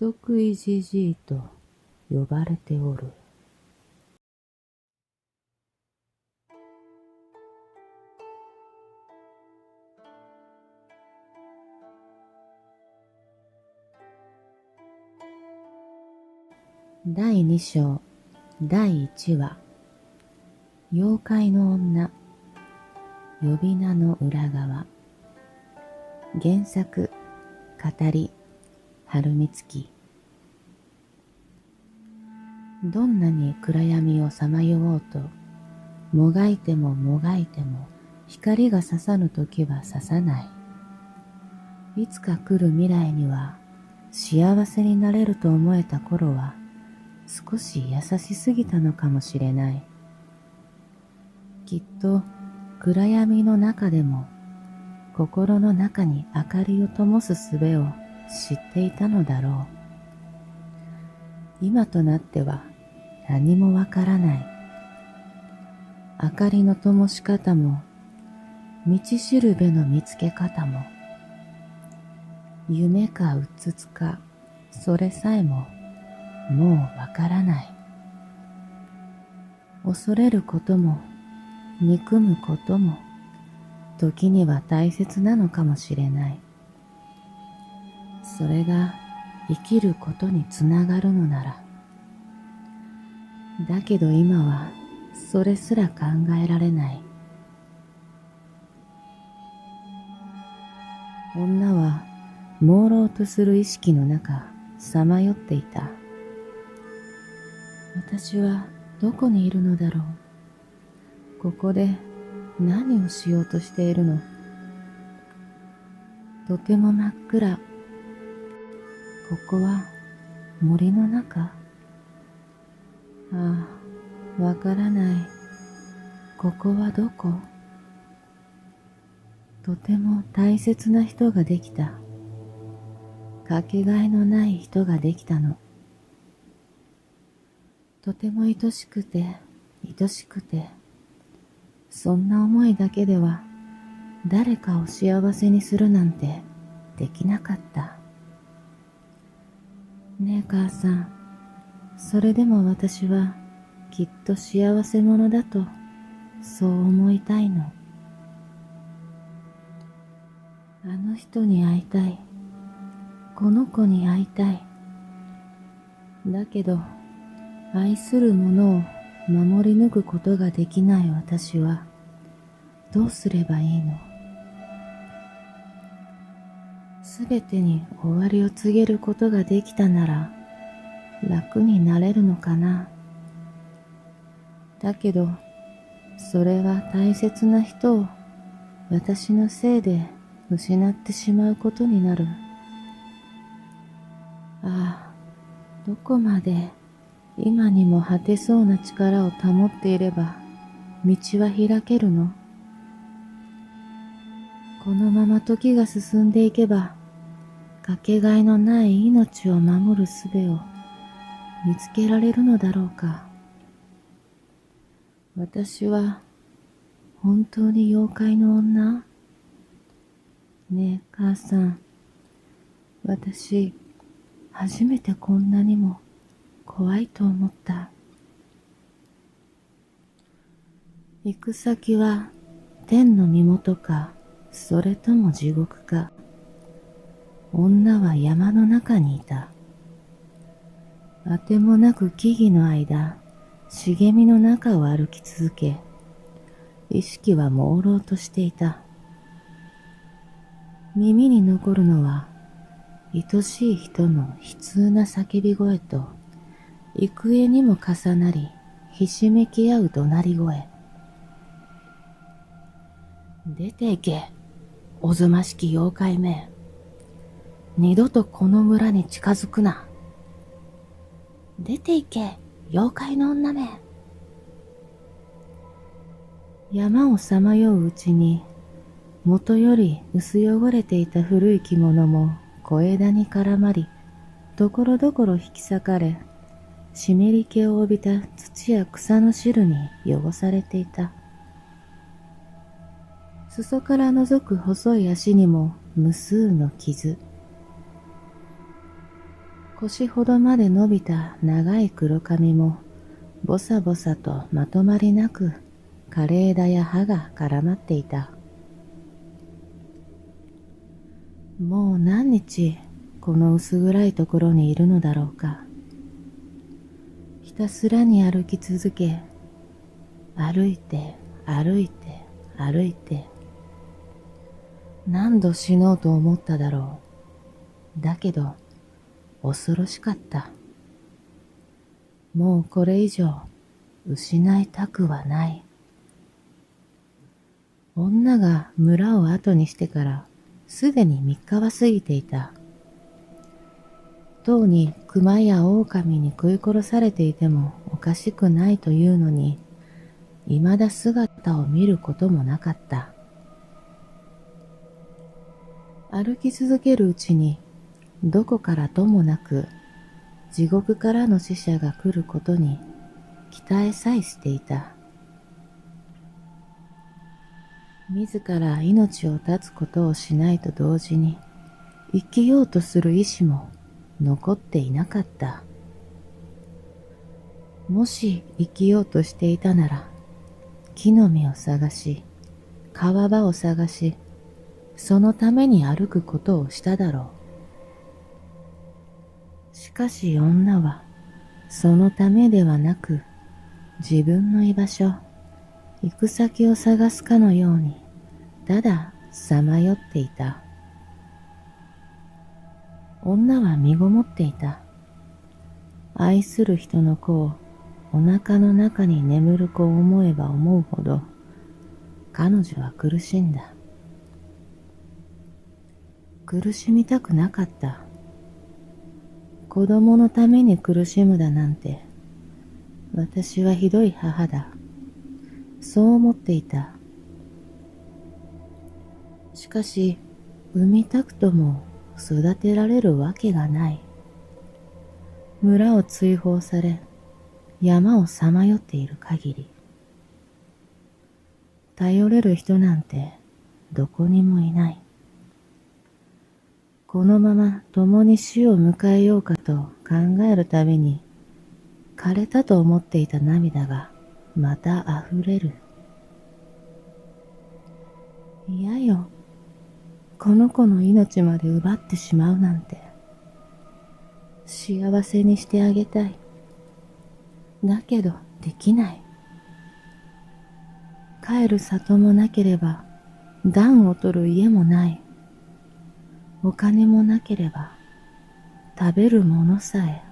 人食いじじいと呼ばれておる。第2章第1話妖怪の女呼び名の裏側。原作語り春美月。どんなに暗闇をさまよおうと、もがいてももがいても光が差さぬ時は差さない。いつか来る未来には幸せになれると思えた頃は少し優しすぎたのかもしれない。きっと暗闇の中でも心の中に明かりを灯す術を知っていたのだろう。今となっては何もわからない。明かりの灯し方も道しるべの見つけ方も、夢かうつつかそれさえももうわからない。恐れることも憎むことも時には大切なのかもしれない。それが生きることにつながるのなら。だけど今はそれすら考えられない。女は朦朧とする意識の中さまよっていた。私はどこにいるのだろう。ここで何をしようとしているの。とても真っ暗。ここは森の中。ああ、わからない。ここはどこ？とても大切な人ができた。かけがえのない人ができたの。とても愛しくて、愛しくて、そんな思いだけでは誰かを幸せにするなんてできなかった。ねえ母さん、それでも私はきっと幸せ者だとそう思いたいの。あの人に会いたい。この子に会いたい。だけど愛する者を守り抜くことができない私はどうすればいいの？すべてに終わりを告げることができたなら楽になれるのかな。だけどそれは大切な人を私のせいで失ってしまうことになる。ああ、どこまで今にも果てそうな力を保っていれば道は開けるの？このまま時が進んでいけばかけがえのない命を守る術を見つけられるのだろうか。私は本当に妖怪の女？ねえ母さん、私初めてこんなにも怖いと思った。行く先は天の身元か、それとも地獄か。女は山の中にいた。あてもなく木々の間、茂みの中を歩き続け、意識は朦朧としていた。耳に残るのは、愛しい人の悲痛な叫び声と、幾重にも重なり、ひしめき合う怒鳴り声。出て行け、おぞましき妖怪め。二度とこの村に近づくな。出て行け、妖怪の女め。山をさまよううちに、元より薄汚れていた古い着物も小枝に絡まり、ところどころ引き裂かれ、湿り気を帯びた土や草の汁に汚されていた。裾から覗く細い足にも無数の傷。腰ほどまで伸びた長い黒髪もボサボサとまとまりなく枯れ枝や葉が絡まっていた。もう何日この薄暗いところにいるのだろうか。ひたすらに歩き続け、歩いて歩いて歩いて、何度死のうと思っただろう。だけど恐ろしかった。もうこれ以上失いたくはない。女が村を後にしてからすでに3日は過ぎていた。とうに熊や狼に食い殺されていてもおかしくないというのに、未だ姿を見ることもなかった。歩き続けるうちに、どこからともなく地獄からの使者が来ることに期待さえしていた。自ら命を絶つことをしないと同時に、生きようとする意志も残っていなかった。もし生きようとしていたなら、木の実を探し、川場を探し、そのために歩くことをしただろう。しかし女は、そのためではなく、自分の居場所、行く先を探すかのように、たださまよっていた。女は身ごもっていた。愛する人の子をお腹の中に眠る子を思えば思うほど、彼女は苦しんだ。苦しみたくなかった。子供のために苦しむだなんて、私はひどい母だ。そう思っていた。しかし、産みたくとも育てられるわけがない。村を追放され、山をさまよっている限り、頼れる人なんてどこにもいない。このまま共に死を迎えようかと考えるたびに、枯れたと思っていた涙がまた溢れる。いやよ、この子の命まで奪ってしまうなんて。幸せにしてあげたい。だけどできない。帰る里もなければ、暖を取る家もない。お金もなければ、食べるものさえ。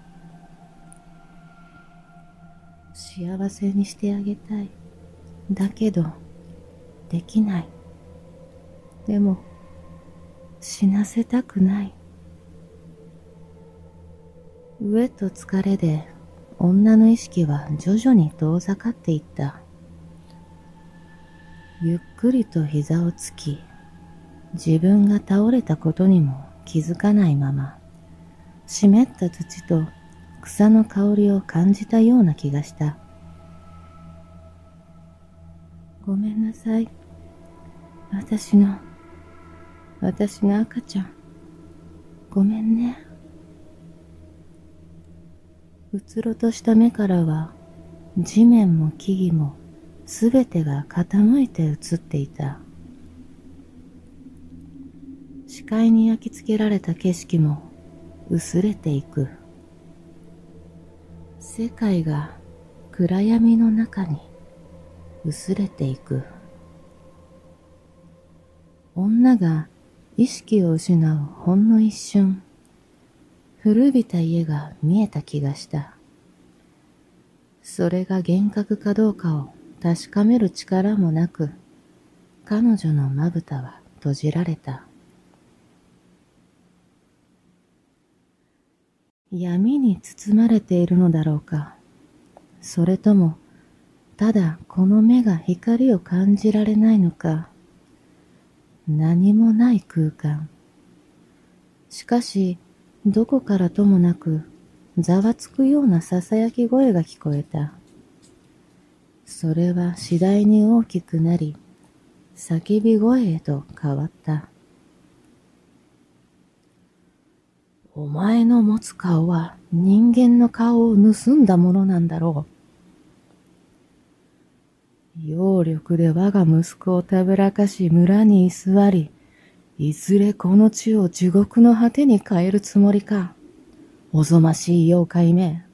幸せにしてあげたい。だけど、できない。でも、死なせたくない。飢えと疲れで、女の意識は徐々に遠ざかっていった。ゆっくりと膝をつき、自分が倒れたことにも気づかないまま、湿った土と草の香りを感じたような気がした。ごめんなさい。私の赤ちゃん。ごめんね。うつろとした目からは、地面も木々もすべてが傾いて映っていた。視界に焼き付けられた景色も薄れていく。世界が暗闇の中に薄れていく。女が意識を失うほんの一瞬、古びた家が見えた気がした。それが幻覚かどうかを確かめる力もなく、彼女のまぶたは閉じられた。闇に包まれているのだろうか。それとも、ただこの目が光を感じられないのか。何もない空間。しかし、どこからともなく、ざわつくようなささやき声が聞こえた。それは次第に大きくなり、叫び声へと変わった。お前の持つ顔は人間の顔を盗んだものなんだろう。揚力で我が息子をたぶらかし村に居座り、いずれこの地を地獄の果てに変えるつもりか。おぞましい妖怪め。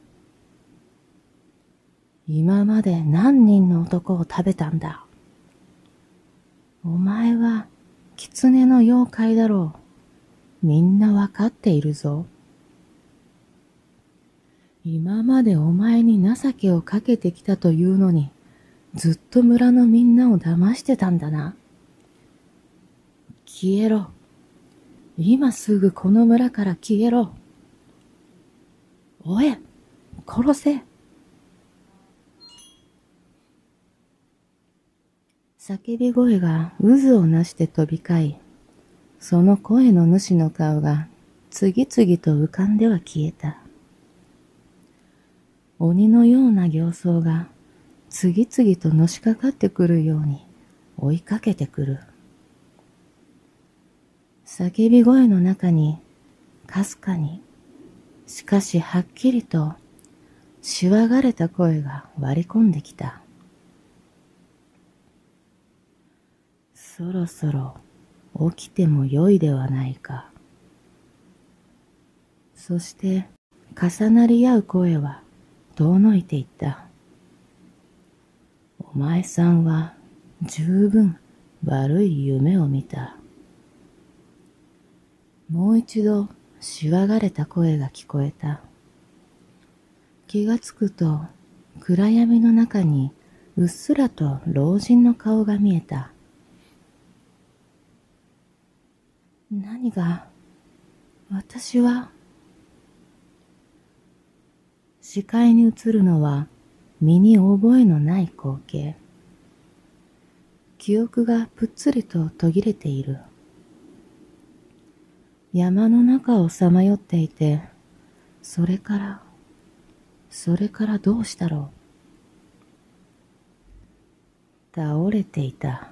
今まで何人の男を食べたんだ。お前は狐の妖怪だろう。みんなわかっているぞ。今までお前に情けをかけてきたというのに、ずっと村のみんなを騙してたんだな。消えろ。今すぐこの村から消えろ。おえ、殺せ。叫び声が渦をなして飛び交い、その声の主の顔が次々と浮かんでは消えた。鬼のような形相が次々とのしかかってくるように追いかけてくる。叫び声の中にかすかに、しかしはっきりとしわがれた声が割り込んできた。そろそろ起きてもよいではないか。そして重なり合う声は遠のいていった。お前さんは十分悪い夢を見た。もう一度しわがれた声が聞こえた。気がつくと暗闇の中にうっすらと老人の顔が見えた。何が、私は、視界に映るのは身に覚えのない光景。記憶がぷっつりと途切れている。山の中をさまよっていて、それからどうしたろう。倒れていた。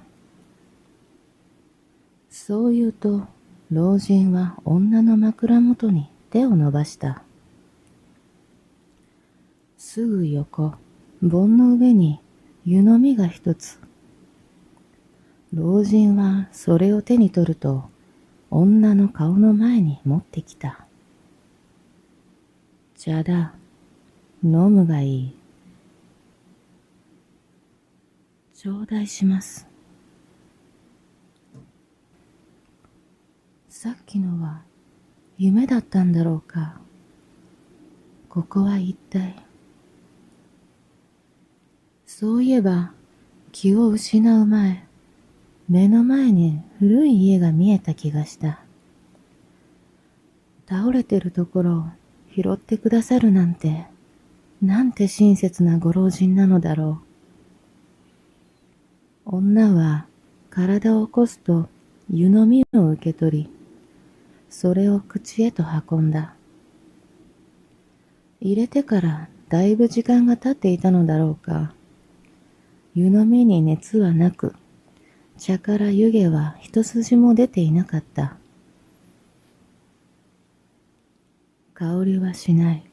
そう言うと、老人は女の枕元に手を伸ばした。すぐ横、盆の上に湯飲みが一つ。老人はそれを手に取ると、女の顔の前に持ってきた。茶だ、飲むがいい。頂戴します。さっきのは夢だったんだろうか。ここは一体。そういえば気を失う前、目の前に古い家が見えた気がした。倒れてるところを拾ってくださるなんて、なんて親切なご老人なのだろう。女は体を起こすと湯飲みを受け取り、それを口へと運んだ。入れてからだいぶ時間が経っていたのだろうか。湯飲みに熱はなく、茶から湯気は一筋も出ていなかった。香りはしない。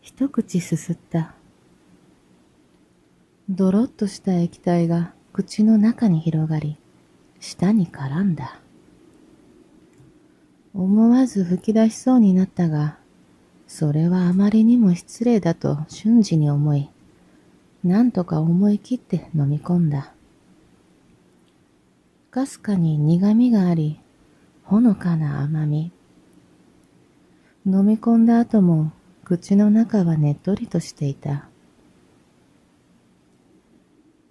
一口すすった。ドロッとした液体が口の中に広がり、舌に絡んだ。思わず吹き出しそうになったが、それはあまりにも失礼だと瞬時に思い、なんとか思い切って飲み込んだ。かすかに苦みがあり、ほのかな甘み。飲み込んだ後も口の中はねっとりとしていた。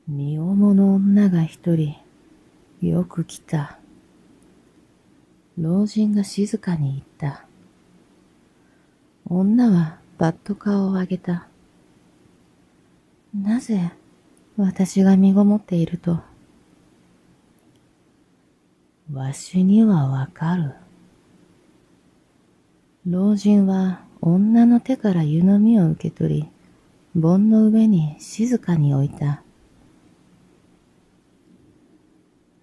身重の女が一人、よく来た。老人が静かに言った。女はばっと顔を上げた。なぜ私が身ごもっていると。わしにはわかる。老人は女の手から湯飲みを受け取り、盆の上に静かに置いた。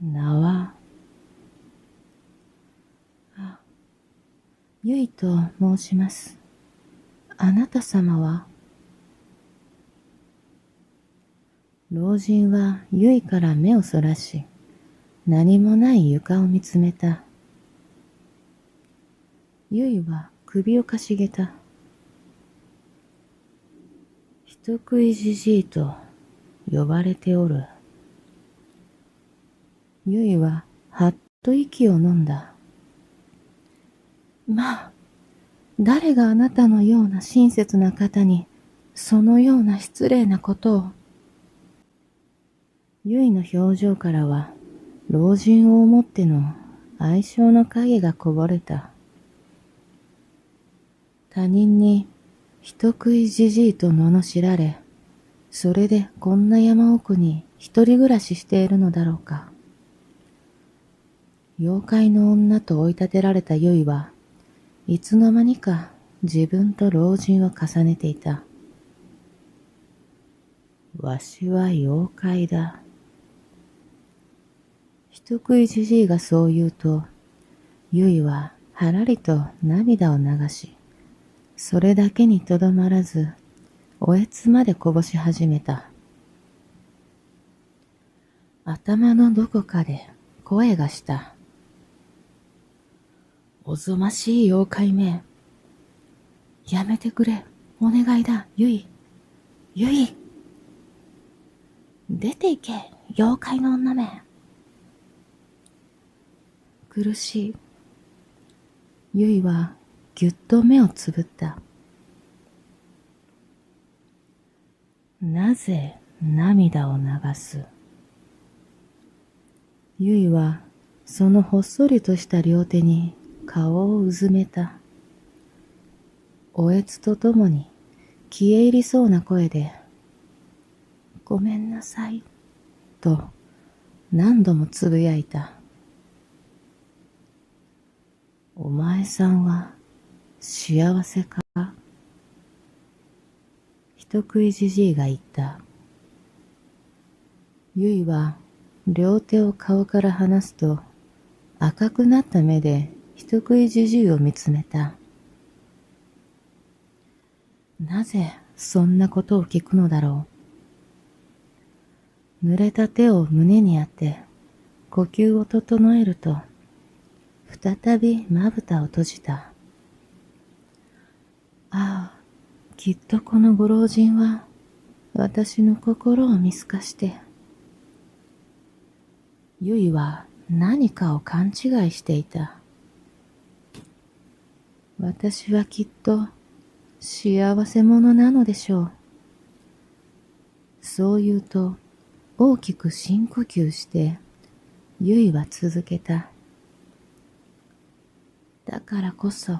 名は、ゆいと申します。あなた様は？老人はゆいから目をそらし、何もない床を見つめた。ゆいは首をかしげた。人食いじじいと呼ばれておる。ゆいははっと息を飲んだ。まあ、誰があなたのような親切な方にそのような失礼なことを。ゆいの表情からは老人を思っての愛情の影がこぼれた。他人に人食いじじいと罵られ、それでこんな山奥に一人暮らししているのだろうか。妖怪の女と追い立てられたゆいはいつの間にか自分と老人を重ねていた。わしは妖怪だ。人食いじじいがそう言うと、ゆいははらりと涙を流し、それだけにとどまらず、おえつまでこぼし始めた。頭のどこかで声がした。おぞましい妖怪め。やめてくれ、お願いだ、ゆい。ゆい。出て行け、妖怪の女め。苦しい。ゆいはぎゅっと目をつぶった。なぜ涙を流す？ゆいはそのほっそりとした両手に顔をうずめた。おえつとともに消え入りそうな声で、ごめんなさい、と何度もつぶやいた。お前さんは幸せか？人食いじじいが言った。ゆいは両手を顔から離すと、赤くなった目で人食いじじいを見つめた。なぜそんなことを聞くのだろう。濡れた手を胸に当て、呼吸を整えると、再びまぶたを閉じた。ああ、きっとこのご老人は、私の心を見透かして。ゆいは何かを勘違いしていた。私はきっと幸せ者なのでしょう。そう言うと大きく深呼吸してゆいは続けた。だからこそ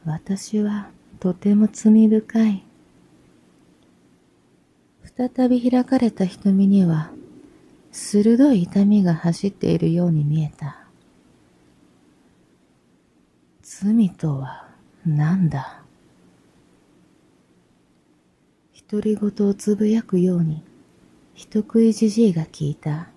私はとても罪深い。再び開かれた瞳には鋭い痛みが走っているように見えた。罪とは何だ。独り言をつぶやくように人食いじじいが聞いた。